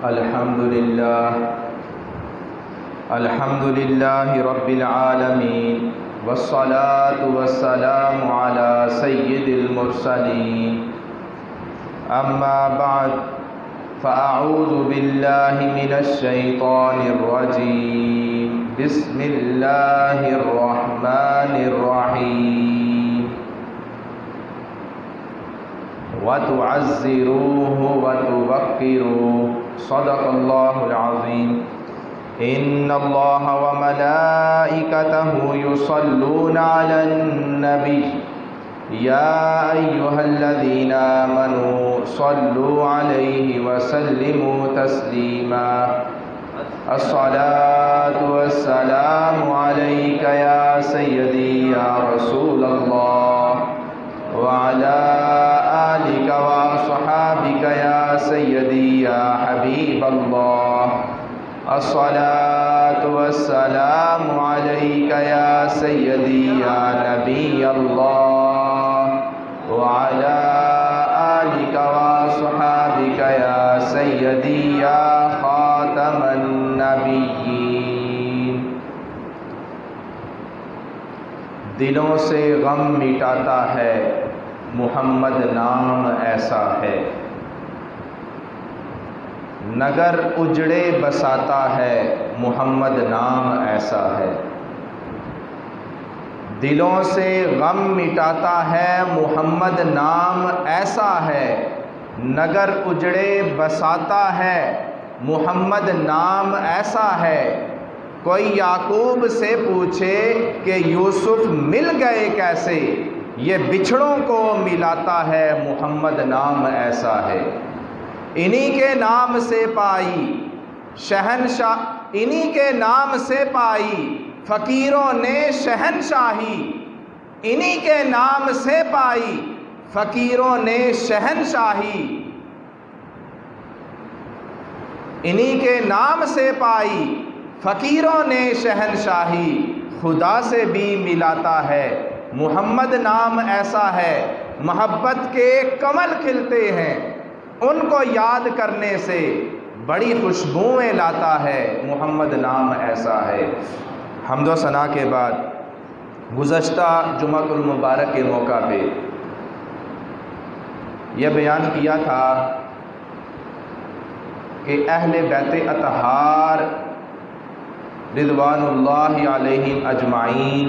الحمد للہ رب العالمین والصلاة والسلام علی سید المرسلین اما بعد فاعوذ باللہ من الشیطان الرجیم بسم اللہ الرحمن الرحیم وَتُعَزِّرُوهُ وَتُوَقِّرُوهُ صدق اللہ العظیم ان اللہ وملائکتہ یصلون علی النبی یا ایہا الذین آمنوا صلوا علیہ وسلموا تسلیما الصلاة والسلام علیک یا سیدی یا رسول اللہ وعلى آلك وصحابك يا سيدي يا حبيب الله الصلاة والسلام عليك يا سيدي يا نبي الله وعلى آلك وصحابك يا سيدي يا خاتم النبيين دلوں سے غم مٹاتا ہے محمد نام ایسا ہے، نگر اجڑے بساتا ہے محمد نام ایسا ہے، دلوں سے غم مٹاتا ہے محمد نام ایسا ہے، نگر اجڑے بساتا ہے محمد نام ایسا ہے۔ کوئی یعقوب سے پوچھے کہ یوسف مل گئے کیسے، یہ بچھڑوں کو ملاتا ہے محمد نام ایسا ہے۔ انہی کے نام سے پائی شہنشاہ، انہی کے نام سے پائی فقیروں نے شہنشاہی، انہی کے نام سے پائی فقیروں نے شہنشاہی، انہی کے نام سے پائی فقیروں نے شہنشاہی، خدا سے بھی ملاتا ہے محمد نام ایسا ہے۔ محبت کے کمل کھلتے ہیں، ان کو یاد کرنے سے بڑی خوشبوئیں لاتا ہے محمد نام ایسا ہے۔ حمد و ثنا کے بعد گزشتہ جمعۃ المبارک کے موقع پہ یہ بیان کیا تھا کہ اہل بیت اطہار رضوان اللہ علیہم اجمعین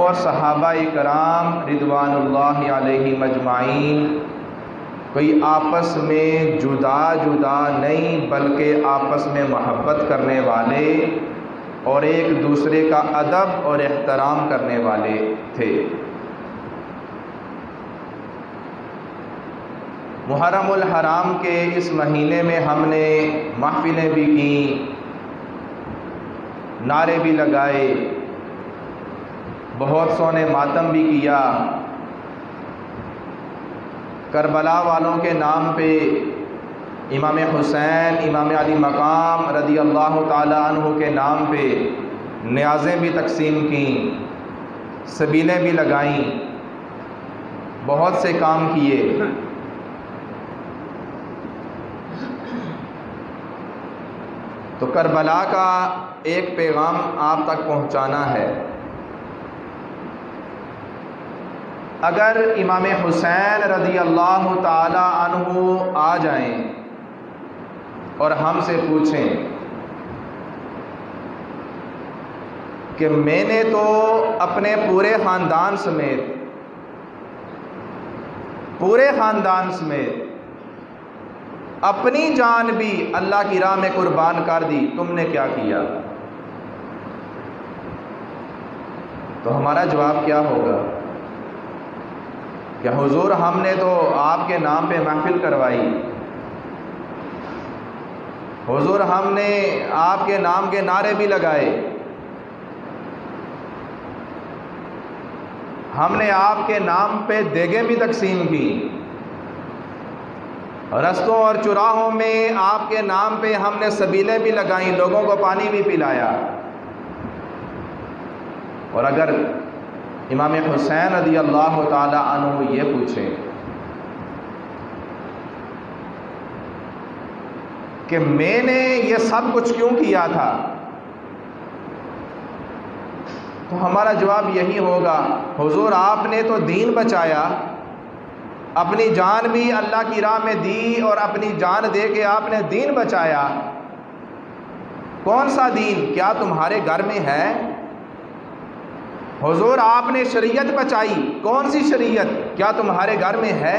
اور صحابہ کرام رضوان اللہ علیہم اجمعین کوئی آپس میں جدا جدا نہیں بلکہ آپس میں محبت کرنے والے اور ایک دوسرے کا ادب اور احترام کرنے والے تھے۔ محرم الحرام کے اس مہینے میں ہم نے محفلیں بھی کیں، نعرے بھی لگائے، بہت سو نے ماتم بھی کیا، کربلا والوں کے نام پہ امام حسین امام علی مقام رضی اللہ تعالی عنہ کے نام پہ نیازیں بھی تقسیم کیں، سبیلیں بھی لگائیں، بہت سے کام کیے۔ تو کربلا کا ایک پیغام آپ تک پہنچانا ہے۔ اگر امام حسین رضی اللہ تعالی عنہ آ جائیں اور ہم سے پوچھیں کہ میں نے تو اپنے پورے خاندان سمیت اپنی جان بھی اللہ کی راہ میں قربان کر دی، تم نے کیا کیا؟ تو ہمارا جواب کیا ہوگا کہ حضور ہم نے تو آپ کے نام پہ محفل کروائی، حضور ہم نے آپ کے نام کے نعرے بھی لگائے، ہم نے آپ کے نام پہ دیگیں بھی تقسیم کی، رستوں اور چراہوں میں آپ کے نام پہ ہم نے سبیلیں بھی لگائیں، لوگوں کو پانی بھی پلایا۔ اور اگر امام حسین رضی اللہ تعالی عنہ یہ پوچھیں کہ میں نے یہ سب کچھ کیوں کیا تھا؟ تو ہمارا جواب یہی ہوگا، حضور آپ نے تو دین بچایا، اپنی جان بھی اللہ کی راہ میں دی اور اپنی جان دے کے آپ نے دین بچایا۔ کون سا دین؟ کیا تمہارے گھر میں ہے؟ حضور آپ نے شریعت بچائی، کون سی شریعت؟ کیا تمہارے گھر میں ہے؟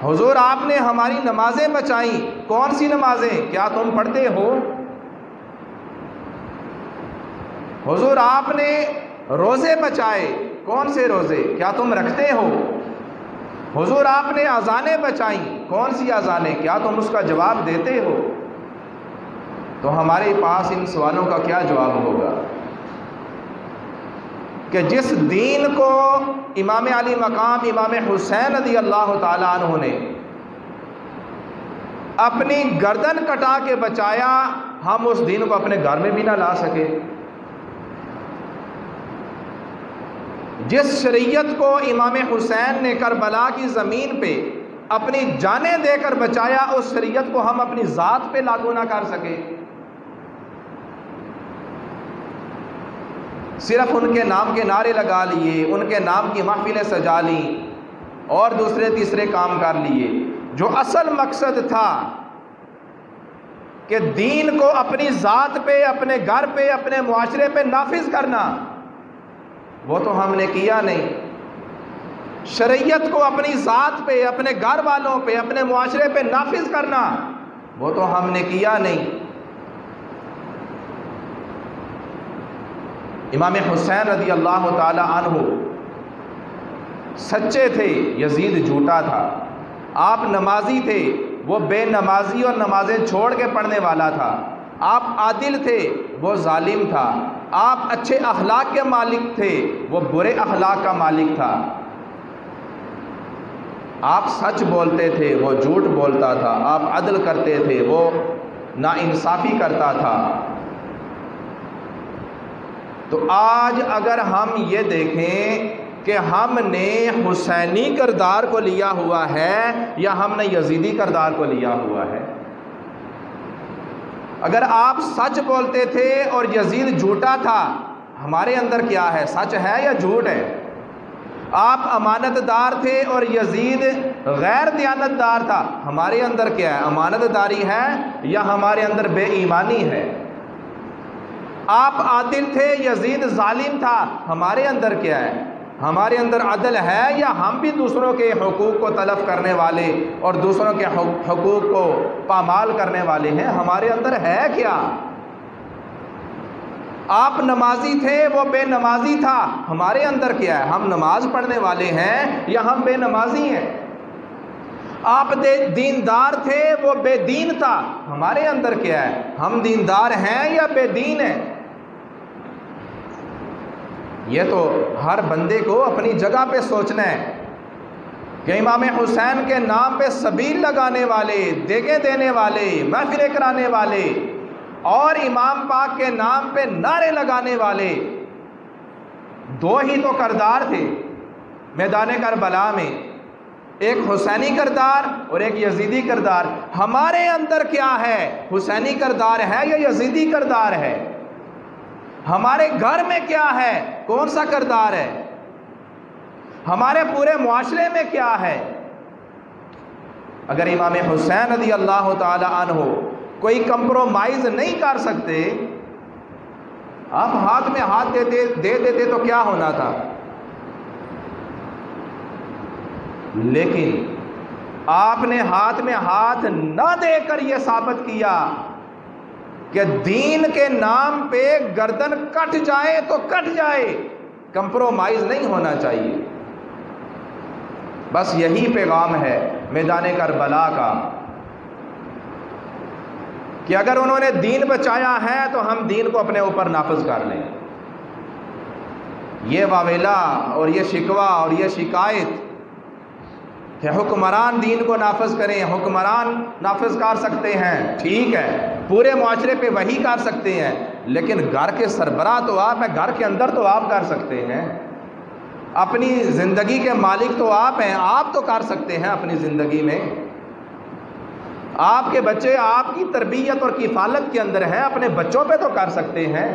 حضور آپ نے ہماری نمازیں بچائیں، کون سی نمازیں؟ کیا تم پڑھتے ہو؟ حضور آپ نے روزے بچائے، کون سے روزے؟ کیا تم رکھتے ہو؟ حضور آپ نے اذانیں بچائیں، کون سی اذانیں؟ کیا تم اس کا جواب دیتے ہو؟ تو ہمارے پاس ان سوالوں کا کیا جواب ہوگا کہ جس دین کو امام علی مقام امام حسین رضی اللہ تعالیٰ عنہ نے اپنی گردن کٹا کے بچایا، ہم اس دین کو اپنے گھر میں بھی نہ لا سکے۔ جس شریعت کو امام حسین نے کربلا کی زمین پہ اپنی جانیں دے کر بچایا، اس شریعت کو ہم اپنی ذات پہ لاگو نہ کر سکے۔ صرف ان کے نام کے نعرے لگا لیے، ان کے نام کی محفلیں سجا لیں اور دوسرے تیسرے کام کر لیے۔ جو اصل مقصد تھا کہ دین کو اپنی ذات پہ، اپنے گھر پہ، اپنے معاشرے پہ نافذ کرنا، وہ تو ہم نے کیا نہیں۔ شریعت کو اپنی ذات پہ، اپنے گھر والوں پہ، اپنے معاشرے پہ نافذ کرنا، وہ تو ہم نے کیا نہیں۔ امام حسین رضی اللہ تعالی عنہ سچے تھے، یزید جھوٹا تھا۔ آپ نمازی تھے، وہ بے نمازی اور نمازیں چھوڑ کے پڑھنے والا تھا۔ آپ عادل تھے، وہ ظالم تھا۔ آپ اچھے اخلاق کے مالک تھے، وہ برے اخلاق کا مالک تھا۔ آپ سچ بولتے تھے، وہ جھوٹ بولتا تھا۔ آپ عدل کرتے تھے، وہ ناانصافی کرتا تھا۔ تو آج اگر ہم یہ دیکھیں کہ ہم نے حسینی کردار کو لیا ہوا ہے یا ہم نے یزیدی کردار کو لیا ہوا ہے، اگر آپ سچ بولتے تھے اور یزید جھوٹا تھا، ہمارے اندر کیا ہے؟ سچ ہے یا جھوٹ ہے؟ آپ امانت دار تھے اور یزید غیر دیانت دار تھا، ہمارے اندر کیا ہے؟ امانت داری ہے یا ہمارے اندر بے ایمانی ہے؟ آپ عادل تھے، یزید ظالم تھا، ہمارے اندر کیا ہے؟ ہمارے اندر عدل ہے یا ہم بھی دوسروں کے حقوق کو تلف کرنے والے اور دوسروں کے حقوق کو پامال کرنے والے ہیں؟ ہمارے اندر ہے کیا؟ آپ نمازی تھے، وہ بے نمازی تھا، ہمارے اندر کیا ہے؟ ہم نماز پڑھنے والے ہیں یا ہم بے نمازی ہیں؟ آپ دیندار تھے، وہ بے دین تھا، ہمارے اندر کیا ہے؟ ہم دیندار ہیں یا بے دین ہیں؟ یہ تو ہر بندے کو اپنی جگہ پہ سوچنا ہے کہ امام حسین کے نام پہ سبیل لگانے والے، دیگیں دینے والے، محفلیں کرانے والے اور امام پاک کے نام پہ نعرے لگانے والے دو ہی تو کردار تھے میدان کربلا میں، ایک حسینی کردار اور ایک یزیدی کردار۔ ہمارے اندر کیا ہے؟ حسینی کردار ہے یا یزیدی کردار ہے؟ ہمارے گھر میں کیا ہے؟ کون سا کردار ہے؟ ہمارے پورے معاشرے میں کیا ہے؟ اگر امام حسین رضی اللہ تعالی عنہ کوئی کمپرومائز نہیں کر سکتے، آپ ہاتھ میں ہاتھ دے دیتے تو کیا ہونا تھا؟ لیکن آپ نے ہاتھ میں ہاتھ نہ دے کر یہ ثابت کیا کہ دین کے نام پہ گردن کٹ جائے تو کٹ جائے، کمپرومائز نہیں ہونا چاہیے۔ بس یہی پیغام ہے میدان کربلا کا کہ اگر انہوں نے دین بچایا ہے تو ہم دین کو اپنے اوپر نافذ کر لیں۔ یہ واویلا اور یہ شکوہ اور یہ شکایت کہ حکمران دین کو نافذ کریں، حکمران نافذ کر سکتے ہیں، ٹھیک ہے، پورے معاشرے پہ وہی کر سکتے ہیں، لیکن گھر کے سربراہ تو آپ ہیں، گھر کے اندر تو آپ کر سکتے ہیں، اپنی زندگی کے مالک تو آپ ہیں، آپ تو کر سکتے ہیں اپنی زندگی میں۔ آپ کے بچے آپ کی تربیت اور کفالت کے اندر ہیں، اپنے بچوں پہ تو کر سکتے ہیں۔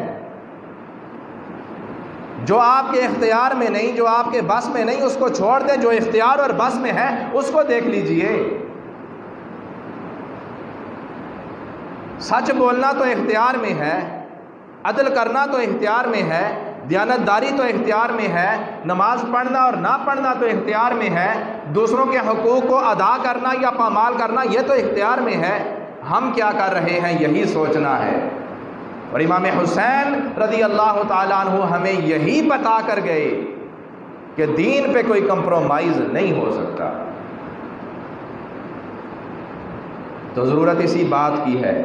جو آپ کے اختیار میں نہیں، جو آپ کے بس میں نہیں، اس کو چھوڑ دیں، جو اختیار اور بس میں ہے اس کو دیکھ لیجئے۔ سچ بولنا تو اختیار میں ہے، عدل کرنا تو اختیار میں ہے، دیانتداری تو اختیار میں ہے، نماز پڑھنا اور نہ پڑھنا تو اختیار میں ہے، دوسروں کے حقوق کو ادا کرنا یا پامال کرنا یہ تو اختیار میں ہے۔ ہم کیا کر رہے ہیں یہی سوچنا ہے۔ اور امام حسین رضی اللہ تعالیٰ عنہ ہمیں یہی بتا کر گئے کہ دین پہ کوئی کمپرومائز نہیں ہو سکتا۔ تو ضرورت اسی بات کی ہے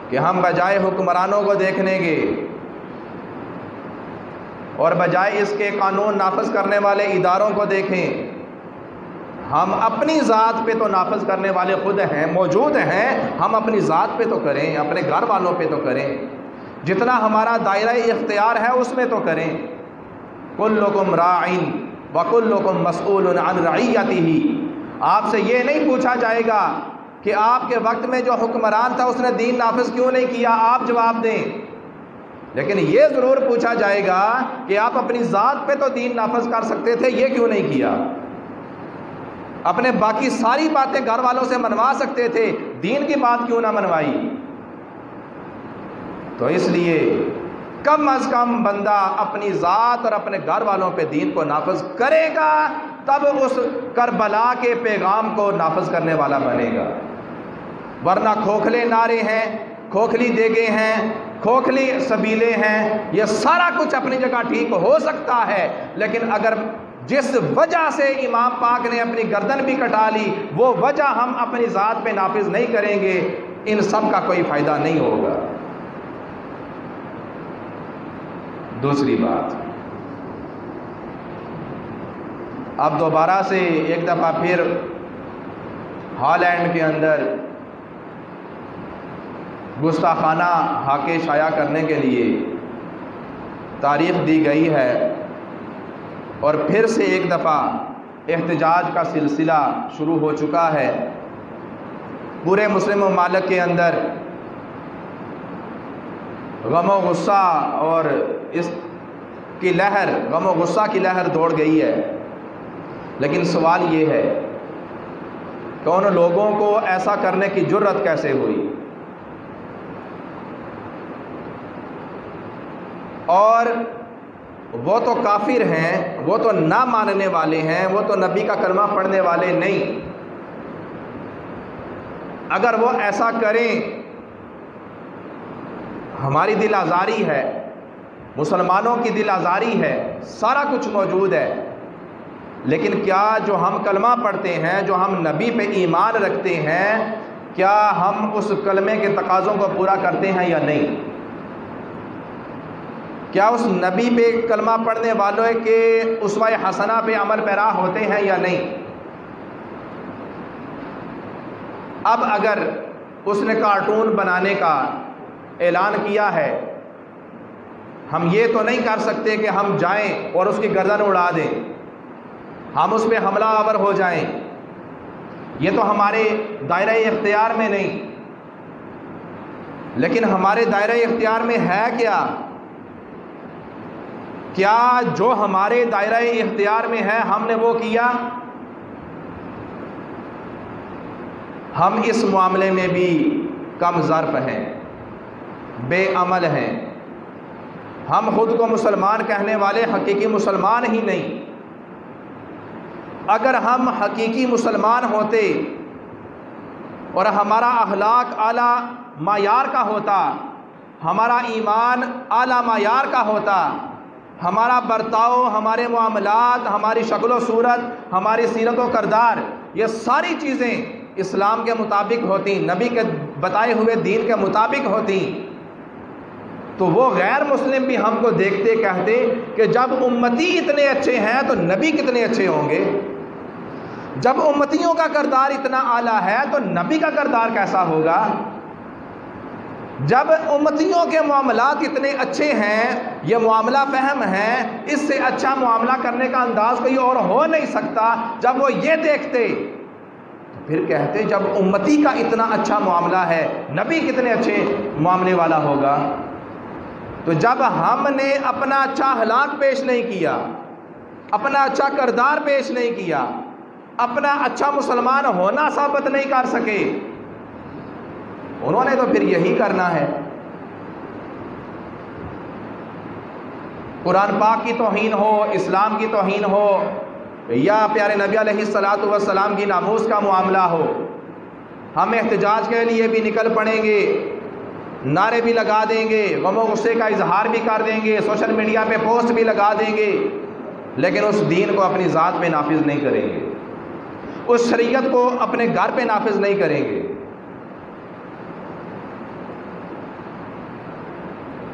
کہ ہم بجائے حکمرانوں کو دیکھنے کے اور بجائے اس کے قانون نافذ کرنے والے اداروں کو دیکھیں، ہم اپنی ذات پہ تو نافذ کرنے والے خود ہیں، موجود ہیں، ہم اپنی ذات پہ تو کریں، اپنے گھر والوں پہ تو کریں، جتنا ہمارا دائرہ اختیار ہے اس میں تو کریں۔ کلکم راع وکلکم مسئول عن رعیتہ، آپ سے یہ نہیں پوچھا جائے گا کہ آپ کے وقت میں جو حکمران تھا اس نے دین نافذ کیوں نہیں کیا، آپ جواب دیں، لیکن یہ ضرور پوچھا جائے گا کہ آپ اپنی ذات پہ تو دین نافذ کر سکتے تھے، یہ کیوں نہیں کیا؟ اپنے باقی ساری باتیں گھر والوں سے منوا سکتے تھے، دین کی بات کیوں نہ منوائی؟ تو اس لیے کم از کم بندہ اپنی ذات اور اپنے گھر والوں پہ دین کو نافذ کرے گا، تب اس کربلا کے پیغام کو نافذ کرنے والا بنے گا۔ ورنہ کھوکھلے نعرے ہیں، کھوکھلی دیگیں ہیں، کھوکھلی سبیلے ہیں، یہ سارا کچھ اپنی جگہ ٹھیک ہو سکتا ہے، لیکن اگر جس وجہ سے امام پاک نے اپنی گردن بھی کٹا لی وہ وجہ ہم اپنی ذات پہ نافذ نہیں کریں گے، ان سب کا کوئی فائدہ نہیں ہوگا۔ دوسری بات، اب دوبارہ سے ایک دفعہ پھر ہالینڈ کے اندر گستاخانہ حاکے شائع کرنے کے لیے تاریخ دی گئی ہے، اور پھر سے ایک دفعہ احتجاج کا سلسلہ شروع ہو چکا ہے۔ پورے مسلم ممالک کے اندر غم و غصہ اور اس کی لہر، غم و غصہ کی لہر دوڑ گئی ہے، لیکن سوال یہ ہے کہ ان لوگوں کو ایسا کرنے کی جرت کیسے ہوئی؟ اور وہ تو کافر ہیں، وہ تو نہ ماننے والے ہیں، وہ تو نبی کا کلمہ پڑھنے والے نہیں۔ اگر وہ ایسا کریں، ہماری دل آزاری ہے، مسلمانوں کی دل آزاری ہے، سارا کچھ موجود ہے، لیکن کیا جو ہم کلمہ پڑھتے ہیں، جو ہم نبی پہ ایمان رکھتے ہیں، کیا ہم اس کلمے کے تقاضوں کو پورا کرتے ہیں یا نہیں؟ کیا اس نبی پہ کلمہ پڑھنے والوں کے اسوہ حسنہ پہ عمل پیرا ہوتے ہیں یا نہیں؟ اب اگر اس نے کارٹون بنانے کا اعلان کیا ہے، ہم یہ تو نہیں کر سکتے کہ ہم جائیں اور اس کی گردن اڑا دیں، ہم اس پہ حملہ آور ہو جائیں، یہ تو ہمارے دائرہ اختیار میں نہیں۔ لیکن ہمارے دائرہ اختیار میں ہے کیا؟ کیا جو ہمارے دائرہ اختیار میں ہے ہم نے وہ کیا؟ ہم اس معاملے میں بھی کم ظرف ہیں، بے عمل ہیں، ہم خود کو مسلمان کہنے والے حقیقی مسلمان ہی نہیں۔ اگر ہم حقیقی مسلمان ہوتے اور ہمارا اخلاق اعلیٰ معیار کا ہوتا، ہمارا ایمان اعلیٰ معیار کا ہوتا، ہمارا برتاؤ، ہمارے معاملات، ہماری شکل و صورت، ہماری سیرت و کردار، یہ ساری چیزیں اسلام کے مطابق ہوتی، نبی کے بتائے ہوئے دین کے مطابق ہوتی، تو وہ غیر مسلم بھی ہم کو دیکھتے کہتے کہ جب امتی اتنے اچھے ہیں تو نبی کتنے اچھے ہوں گے، جب امتیوں کا کردار اتنا اعلیٰ ہے تو نبی کا کردار کیسا ہوگا، جب امتیوں کے معاملات اتنے اچھے ہیں، یہ معاملہ فہم ہے، اس سے اچھا معاملہ کرنے کا انداز کوئی اور ہو نہیں سکتا، جب وہ یہ دیکھتے تو پھر کہتے جب امتی کا اتنا اچھا معاملہ ہے نبی کتنے اچھے معاملے والا ہوگا۔ تو جب ہم نے اپنا اچھا اخلاق پیش نہیں کیا، اپنا اچھا کردار پیش نہیں کیا، اپنا اچھا مسلمان ہونا ثابت نہیں کر سکے، انہوں نے تو پھر یہی کرنا ہے۔ قرآن پاک کی توہین ہو، اسلام کی توہین ہو، یا پیارے نبی علیہ الصلوۃ والسلام کی ناموس کا معاملہ ہو، ہم احتجاج کے لیے بھی نکل پڑیں گے، نعرے بھی لگا دیں گے، غم و غصے کا اظہار بھی کر دیں گے، سوشل میڈیا پہ پوسٹ بھی لگا دیں گے، لیکن اس دین کو اپنی ذات پہ نافذ نہیں کریں گے، اس شریعت کو اپنے گھر پہ نافذ نہیں کریں گے۔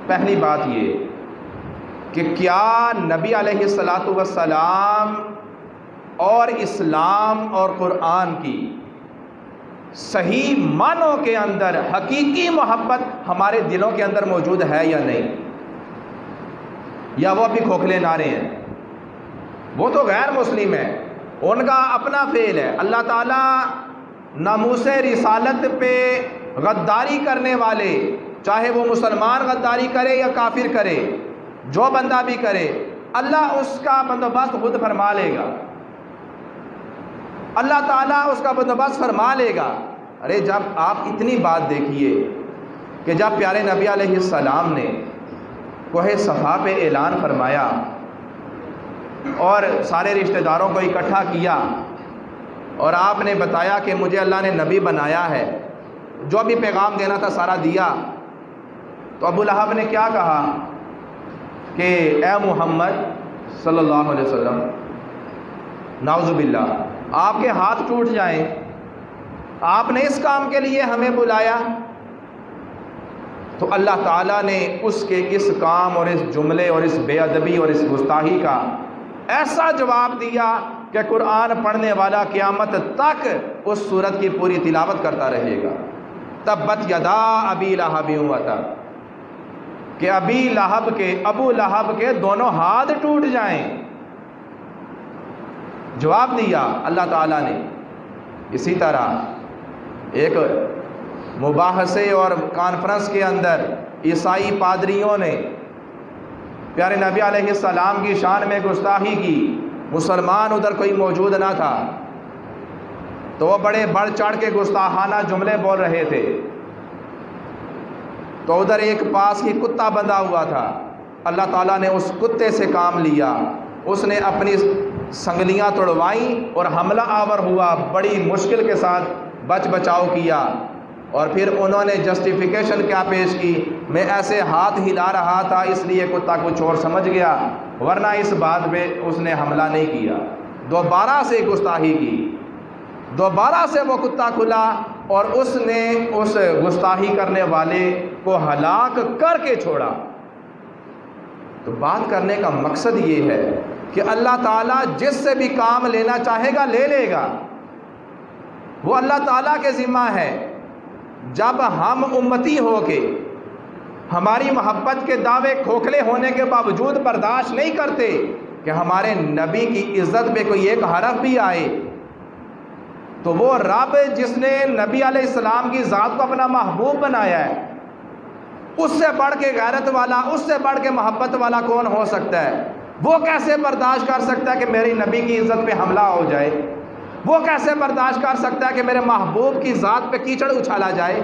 پہلی بات یہ کہ کیا نبی علیہ الصلوۃ والسلام اور اسلام اور قرآن کی صحیح معنوں کے اندر حقیقی محبت ہمارے دلوں کے اندر موجود ہے یا نہیں، یا وہ بھی کھوکھلے نعرے ہیں؟ وہ تو غیر مسلم ہے، ان کا اپنا فعل ہے۔ اللہ تعالیٰ ناموس رسالت پہ غداری کرنے والے، چاہے وہ مسلمان غداری کرے یا کافر کرے، جو بندہ بھی کرے، اللہ اس کا بندوبست خود فرما لے گا، اللہ تعالیٰ اس کا بندوبست فرما لے گا۔ ارے جب آپ اتنی بات دیکھیے کہ جب پیارے نبی علیہ السلام نے کوہ صفا پہ اعلان فرمایا اور سارے رشتہ داروں کو اکٹھا کیا اور آپ نے بتایا کہ مجھے اللہ نے نبی بنایا ہے، جو بھی پیغام دینا تھا سارا دیا، تو ابو لہب نے کیا کہا کہ اے محمد صلی اللہ علیہ وسلم، نعوذ باللہ، آپ کے ہاتھ ٹوٹ جائیں، آپ نے اس کام کے لیے ہمیں بلایا۔ تو اللہ تعالیٰ نے اس کے اس کام اور اس جملے اور اس بے ادبی اور اس گستاخی کا ایسا جواب دیا کہ قرآن پڑھنے والا قیامت تک اس سورت کی پوری تلاوت کرتا رہے گا۔ تبت یدا ابی لہب وتب، کہ ابو لہب کے دونوں ہاتھ ٹوٹ جائیں۔ جواب دیا اللہ تعالیٰ نے۔ اسی طرح ایک مباحثے اور کانفرنس کے اندر عیسائی پادریوں نے پیارے نبی علیہ السلام کی شان میں گستاخی کی، مسلمان ادھر کوئی موجود نہ تھا، تو وہ بڑے بڑھ چڑھ کے گستاخانہ جملے بول رہے تھے، تو ادھر ایک پاس ہی کتا بندھا ہوا تھا، اللہ تعالیٰ نے اس کتے سے کام لیا، اس نے اپنی سنگلیاں توڑوائیں اور حملہ آور ہوا، بڑی مشکل کے ساتھ بچ بچاؤ کیا، اور پھر انہوں نے جسٹیفیکیشن کیا پیش کی، میں ایسے ہاتھ ہلا رہا تھا اس لیے کتا کچھ اور سمجھ گیا، ورنہ اس بات پہ اس نے حملہ نہیں کیا۔ دوبارہ سے گستاخی کی، دوبارہ سے وہ کتا کھلا اور اس نے اس گستاخی کرنے والے کو ہلاک کر کے چھوڑا۔ تو بات کرنے کا مقصد یہ ہے کہ اللہ تعالیٰ جس سے بھی کام لینا چاہے گا لے لے گا، وہ اللہ تعالیٰ کے ذمہ ہے۔ جب ہم امتی ہو کے ہماری محبت کے دعوے کھوکھلے ہونے کے باوجود برداشت نہیں کرتے کہ ہمارے نبی کی عزت پہ کوئی ایک حرف بھی آئے، تو وہ رب جس نے نبی علیہ السلام کی ذات کو اپنا محبوب بنایا ہے، اس سے بڑھ کے غیرت والا، اس سے بڑھ کے محبت والا کون ہو سکتا ہے؟ وہ کیسے برداشت کر سکتا ہے کہ میری نبی کی عزت پہ حملہ ہو جائے؟ وہ کیسے برداشت کر سکتا ہے کہ میرے محبوب کی ذات پہ کیچڑ اچھالا جائے؟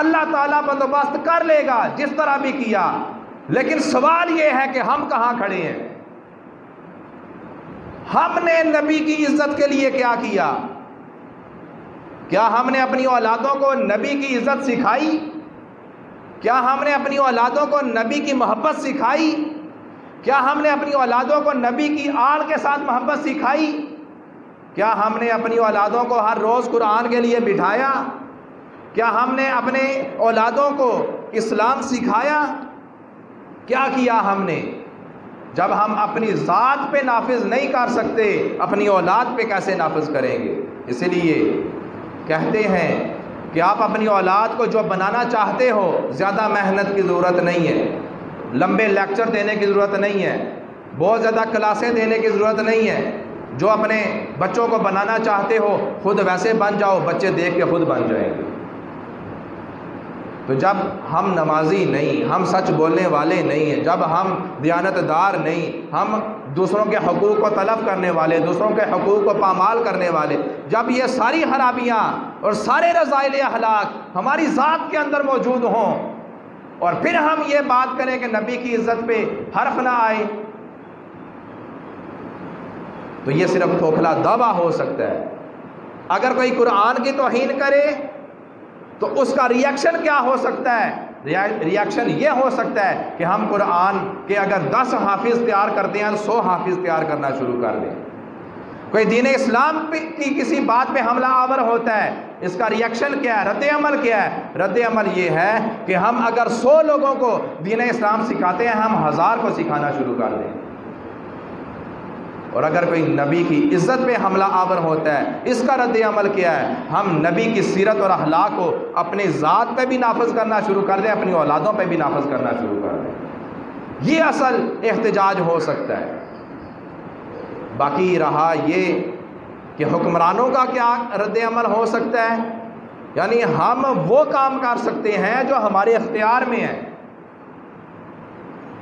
اللہ تعالیٰ بندوبست کر لے گا جس طرح بھی کیا، لیکن سوال یہ ہے کہ ہم کہاں کھڑے ہیں؟ ہم نے نبی کی عزت کے لیے کیا کیا؟ کیا ہم نے اپنی اولادوں کو نبی کی عزت سکھائی؟ کیا ہم نے اپنی اولادوں کو نبی کی محبت سکھائی؟ کیا ہم نے اپنی اولادوں کو نبی کی آل کے ساتھ محبت سکھائی؟ کیا ہم نے اپنی اولادوں کو ہر روز قرآن کے لیے بٹھایا؟ کیا ہم نے اپنے اولادوں کو اسلام سکھایا؟ کیا کیا ہم نے؟ جب ہم اپنی ذات پہ نافذ نہیں کر سکتے، اپنی اولاد پہ کیسے نافذ کریں گے؟ اسی لیے کہتے ہیں کہ آپ اپنی اولاد کو جو بنانا چاہتے ہو، زیادہ محنت کی ضرورت نہیں ہے، لمبے لیکچر دینے کی ضرورت نہیں ہے، بہت زیادہ کلاسیں دینے کی ضرورت نہیں ہے، جو اپنے بچوں کو بنانا چاہتے ہو خود ویسے بن جاؤ، بچے دیکھ کے خود بن جائیں گے۔ تو جب ہم نمازی نہیں، ہم سچ بولنے والے نہیں ہیں، جب ہم دیانتدار نہیں، ہم دوسروں کے حقوق کو تلف کرنے والے، دوسروں کے حقوق کو پامال کرنے والے، جب یہ ساری خرابیاں اور سارے رذائل اخلاق ہماری ذات کے اندر موجود ہوں، اور پھر ہم یہ بات کریں کہ نبی کی عزت پہ حرف نہ آئے، تو یہ صرف کھوکھلا دعویٰ ہو سکتا ہے۔ اگر کوئی قرآن کی توہین کرے تو اس کا ریاکشن کیا ہو سکتا ہے؟ ریاکشن یہ ہو سکتا ہے کہ ہم قرآن کے اگر 10 حافظ تیار کرتے ہیں 100 حافظ تیار کرنا شروع کر دیں۔ کوئی دین اسلام کی کسی بات پہ حملہ آور ہوتا ہے، اس کا ریاکشن کیا ہے؟ رد عمل کیا ہے؟ رد عمل یہ ہے کہ ہم اگر 100 لوگوں کو دین اسلام سکھاتے ہیں، ہم 1000 کو سکھانا شروع کر دیں۔ اور اگر کوئی نبی کی عزت پہ حملہ آور ہوتا ہے، اس کا رد عمل کیا ہے؟ ہم نبی کی سیرت اور اخلاق کو اپنی ذات پہ بھی نافذ کرنا شروع کر دیں، اپنی اولادوں پہ بھی نافذ کرنا شروع کر دیں۔ یہ اصل احتجاج ہو سکتا ہے۔ باقی رہا یہ کہ حکمرانوں کا کیا رد عمل ہو سکتا ہے، یعنی ہم وہ کام کر سکتے ہیں جو ہمارے اختیار میں ہے،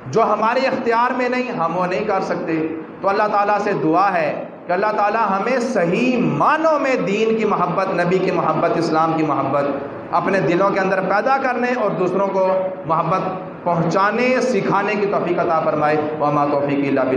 جو ہمارے اختیار میں نہیں ہم وہ نہیں کر سکتے۔ تو اللہ تعالیٰ سے دعا ہے کہ اللہ تعالیٰ ہمیں صحیح معنوں میں دین کی محبت، نبی کی محبت، اسلام کی محبت اپنے دلوں کے اندر پیدا کرنے اور دوسروں کو محبت پہنچانے، سکھانے کی توفیق عطا فرمائے۔ وما توفیقی الا باللہ۔